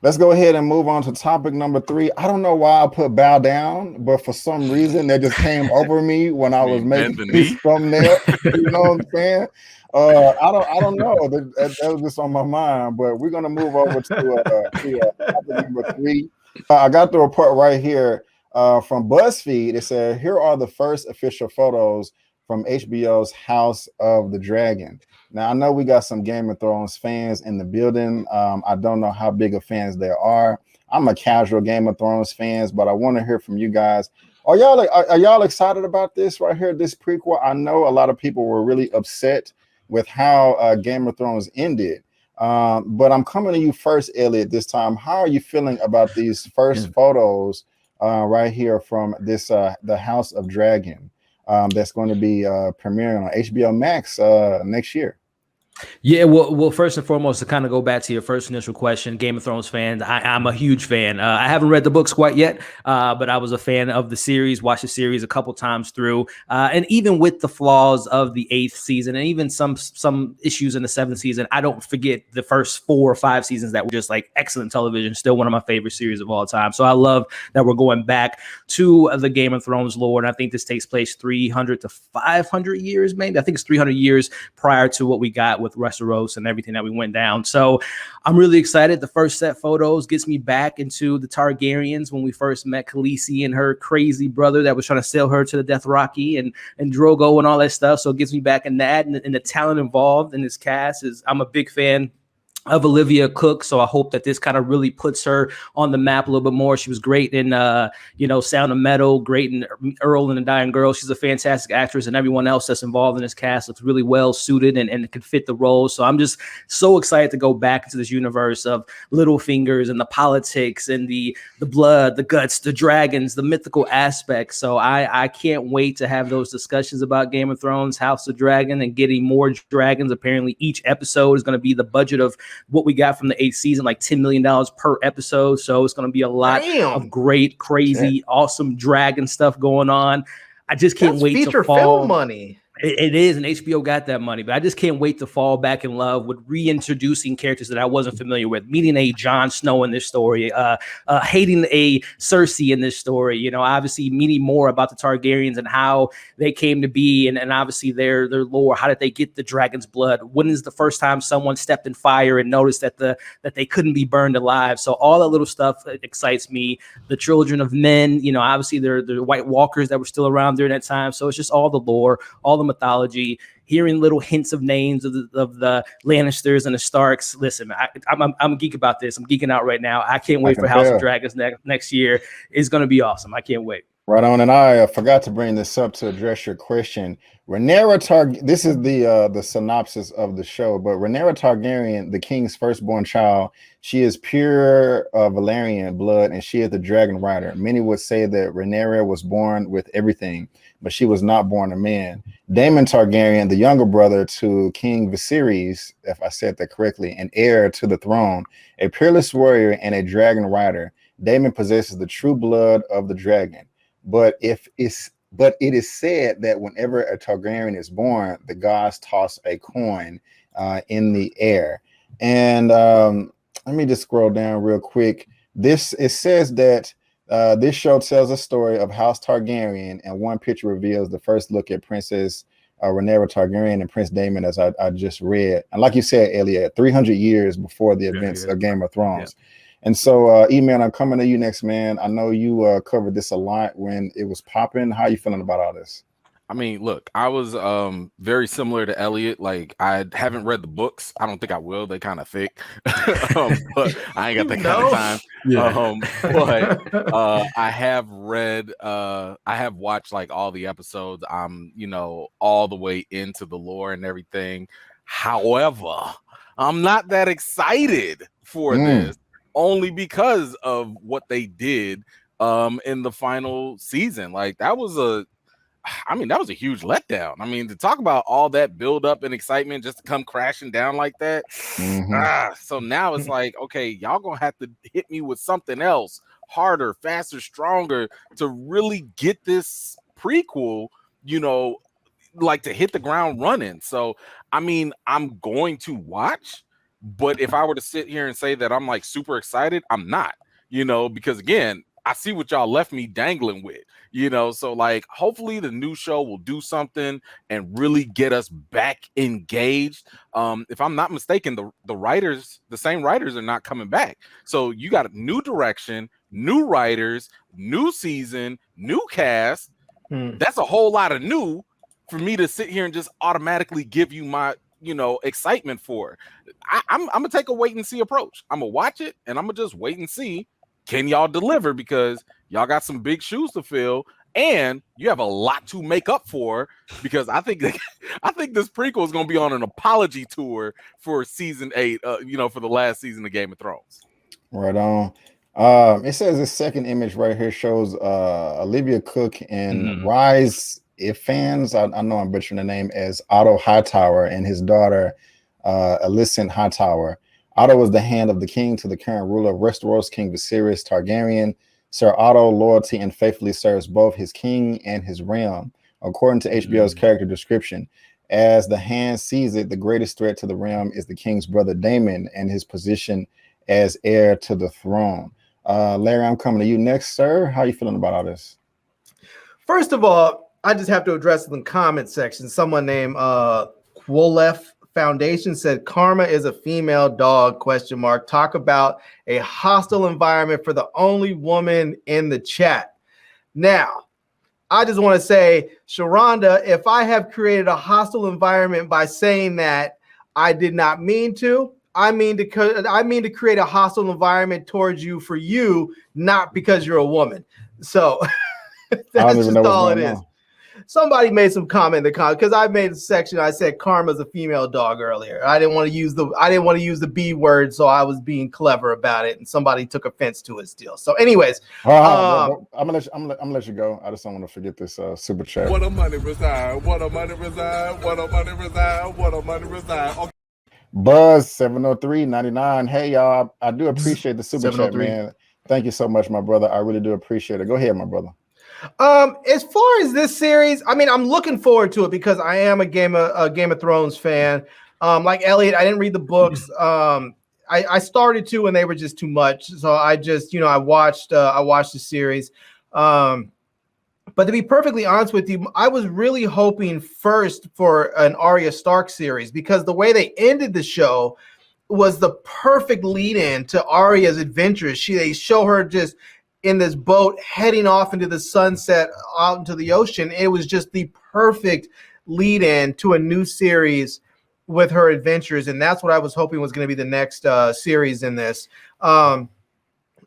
Let's go ahead and move on to topic number 3. I don't know why I put bow down, but for some reason that just came over me when I I was mean, bend making the this knee. thumbnail. You know what I'm saying? I don't know. That was just on my mind, but we're gonna move over to topic number 3. I got the report right here from BuzzFeed. It said here are the first official photos from HBO's House of the Dragon. Now I know we got some Game of Thrones fans in the building. I don't know how big of fans there are. I'm a casual Game of Thrones fans, but I want to hear from you guys. Are y'all excited about this right here? This prequel. I know a lot of people were really upset with how Game of Thrones ended. But I'm coming to you first, Elliot. This time, how are you feeling about these first photos right here from this the House of Dragon that's going to be premiering on HBO Max next year? Yeah, well, first and foremost, to kind of go back to your first initial question, Game of Thrones fans, I'm a huge fan. I haven't read the books quite yet, but I was a fan of the series, watched the series a couple times through, and even with the flaws of the 8th season and even some issues in the 7th season, I don't forget the first 4 or 5 seasons that were just like excellent television, still one of my favorite series of all time. So I love that we're going back to the Game of Thrones lore, and I think this takes place 300 to 500 years, maybe. I think it's 300 years prior to what we got with Westeros and everything that we went down. So I'm really excited. The first set photos gets me back into the Targaryens when we first met Khaleesi and her crazy brother that was trying to sell her to the Dothraki and Drogo and all that stuff. So it gets me back in that, and the talent involved in this cast is, I'm a big fan of Olivia Cook, so I hope that this kind of really puts her on the map a little bit more. She was great in Sound of Metal, great in Earl and the Dying Girl. She's a fantastic actress, and everyone else that's involved in this cast looks really well suited and can fit the role. So I'm just so excited to go back into this universe of Littlefingers and the politics and the blood, the guts, the dragons, the mythical aspects. So I can't wait to have those discussions about Game of Thrones, House of Dragon, and getting more dragons. Apparently each episode is going to be the budget of what we got from the 8th season, like $10 million per episode. So it's going to be a lot of great, crazy, awesome dragon stuff going on. I just can't wait feature to fall. film money. It is, and HBO got that money, but I just can't wait to fall back in love with reintroducing characters that I wasn't familiar with, meeting a Jon Snow in this story, hating a Cersei in this story, obviously meeting more about the Targaryens and how they came to be, and obviously their lore. How did they get the dragon's blood? When is the first time someone stepped in fire and noticed that they couldn't be burned alive? So all that little stuff excites me. The children of men, obviously they're the White Walkers that were still around during that time. So it's just all the lore, all the mythology, hearing little hints of names of the Lannisters and the Starks. Listen, I'm a geek about this. I'm geeking out right now. I can't wait for House of Dragons next year. It's going to be awesome. I can't wait. Right on, and I forgot to bring this up to address your question. Rhaenyra Targaryen. This is the synopsis of the show, but Rhaenyra Targaryen, the king's firstborn child, she is pure Valyrian blood, and she is the dragon rider. Many would say that Rhaenyra was born with everything, but she was not born a man. Daemon Targaryen, the younger brother to King Viserys, if I said that correctly, and heir to the throne, a peerless warrior and a dragon rider. Daemon possesses the true blood of the dragon. But it is said that whenever a Targaryen is born, the gods toss a coin in the air. And let me just scroll down real quick. It says that this show tells a story of House Targaryen, and one picture reveals the first look at Princess Rhaenyra Targaryen and Prince Daemon, as I just read. And like you said, Elliot, 300 years before the events of Game of Thrones. Yeah. And so, Eman, I'm coming to you next, man. I know you covered this a lot when it was popping. How are you feeling about all this? I mean, look, I was very similar to Elliot. Like, I haven't read the books. I don't think I will. They kind of thick, but I ain't got that kind of time. Yeah. But I have read. I have watched like all the episodes. I'm, all the way into the lore and everything. However, I'm not that excited for this. Only because of what they did in the final season. Like that was a huge letdown. I mean, to talk about all that build up and excitement just to come crashing down like that. So now it's like, okay, y'all gonna have to hit me with something else harder, faster, stronger to really get this prequel, like to hit the ground running. So, I mean, I'm going to watch. But if I were to sit here and say that I'm like super excited, I'm not, because again, I see what y'all left me dangling with, so like hopefully the new show will do something and really get us back engaged. If I'm not mistaken, the same writers are not coming back. So you got a new direction, new writers, new season, new cast. That's a whole lot of new for me to sit here and just automatically give you my excitement for. I'm gonna take a wait and see approach. I'm gonna watch it and I'm gonna just wait and see, can y'all deliver, because y'all got some big shoes to fill and you have a lot to make up for, because I think this prequel is gonna be on an apology tour for season 8, for the last season of Game of Thrones. Right on. It says the second image right here shows Olivia Cook and Rise. If fans, I know I'm butchering the name, as Otto Hightower and his daughter, Alicent Hightower. Otto was the hand of the king to the current ruler of Westeros, King Viserys Targaryen. Sir Otto loyalty and faithfully serves both his king and his realm. According to HBO's character description, as the hand sees it, the greatest threat to the realm is the king's brother Daemon and his position as heir to the throne. Larry, I'm coming to you next, sir. How are you feeling about all this? First of all, I just have to address the comment section. Someone named Quolef Foundation said Karma is a female dog, ? Talk about a hostile environment for the only woman in the chat. Now, I just want to say, Sharronda, if I have created a hostile environment by saying that, I did not mean to. I mean to create a hostile environment towards you for you, not because you're a woman. So that's just all it is. Somebody made some comment in the comment, because I made a section. I said Karma's a female dog earlier. I didn't want to use the B word, so I was being clever about it, and somebody took offense to it still. So, anyways, I'm gonna let you go. I just don't want to forget this super chat. What a money reside. What a money reside. What a money reside. What a money reside. Okay. Buzz 703.99. Hey y'all, I do appreciate the super chat, man. Thank you so much, my brother. I really do appreciate it. Go ahead, my brother. As far as this series, I mean, I'm looking forward to it because I am a Game of Thrones fan. Like Elliot, I didn't read the books. I started to, and they were just too much. So I just, I watched the series. But to be perfectly honest with you, I was really hoping first for an Arya Stark series, because the way they ended the show was the perfect lead-in to Arya's adventures. They show her just in this boat heading off into the sunset out into the ocean. It was just the perfect lead-in to a new series with her adventures, and that's what I was hoping was going to be the next series in this. Other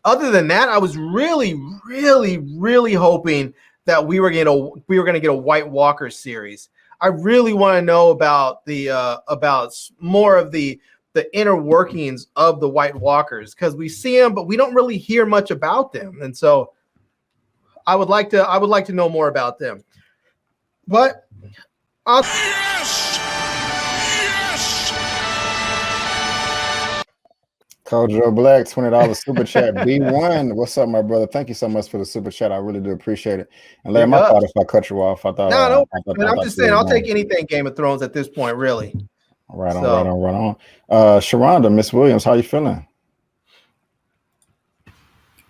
than that, I was really, really, really hoping that we were going to get a White Walker series. I really want to know about more of the inner workings of the White Walkers, because we see them, but we don't really hear much about them. And so I would like to know more about them. But Kojo Black, $20 super chat. B1, what's up, my brother? Thank you so much for the super chat. I really do appreciate it. And Larry, my thought if I cut you off, I'm just saying I'll take anything Game of Thrones at this point, really. Right on. Sharronda, Miss Williams, how you feeling?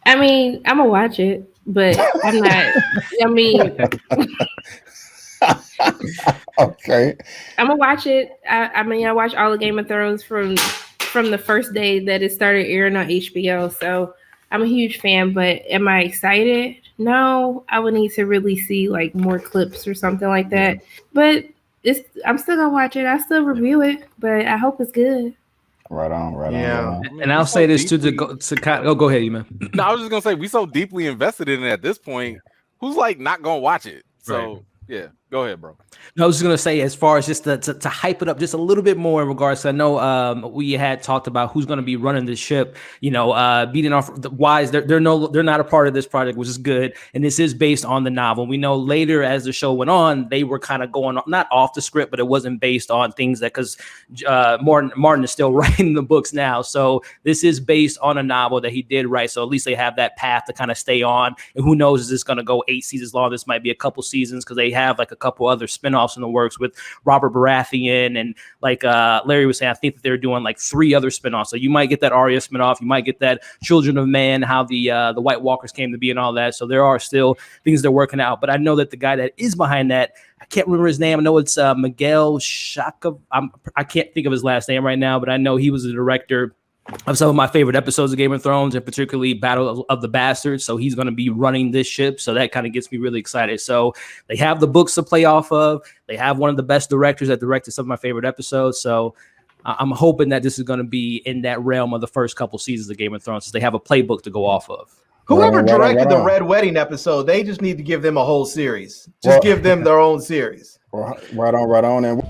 I mean, I'm gonna watch it, but I'm not. I mean, okay. I'm gonna watch it. I mean, I watched all of Game of Thrones from the first day that it started airing on HBO. So I'm a huge fan. But am I excited? No, I would need to really see like more clips or something like that. But I'm still gonna watch it. I still review it, but I hope it's good. Right on. And I'll say this go ahead, Eman. No, I was just gonna say we so deeply invested in it at this point. Who's like not gonna watch it? So yeah, go ahead, bro. No, I was just gonna say, as far as just to hype it up just a little bit more in regards to, I know we had talked about who's gonna be running the ship. Beating off the Wise, they're not a part of this project, which is good. And this is based on the novel. We know later as the show went on, they were kind of going not off the script, but it wasn't based on things that, because Martin is still writing the books now. So this is based on a novel that he did write. So at least they have that path to kind of stay on. And who knows, is this gonna go 8 seasons long? This might be a couple seasons, because they have like a couple other spinoffs in the works with Robert Baratheon, and like Larry was saying, I think that they're doing like 3 other spinoffs. So you might get that Arya spinoff, you might get that Children of Man, how the White Walkers came to be and all that. So there are still things they're working out. But I know that the guy that is behind that, I can't remember his name. I know it's Miguel Shaka. I can't think of his last name right now, but I know he was the director of some of my favorite episodes of Game of Thrones, and particularly Battle of the Bastards. So he's going to be running this ship. So that kind of gets me really excited. So they have the books to play off of. They have one of the best directors that directed some of my favorite episodes. So I'm hoping that this is going to be in that realm of the first couple seasons of Game of Thrones, since they have a playbook to go off of. Whoever directed the Red Wedding episode, they just need to give them a whole series. Just give them their own series. Right on. And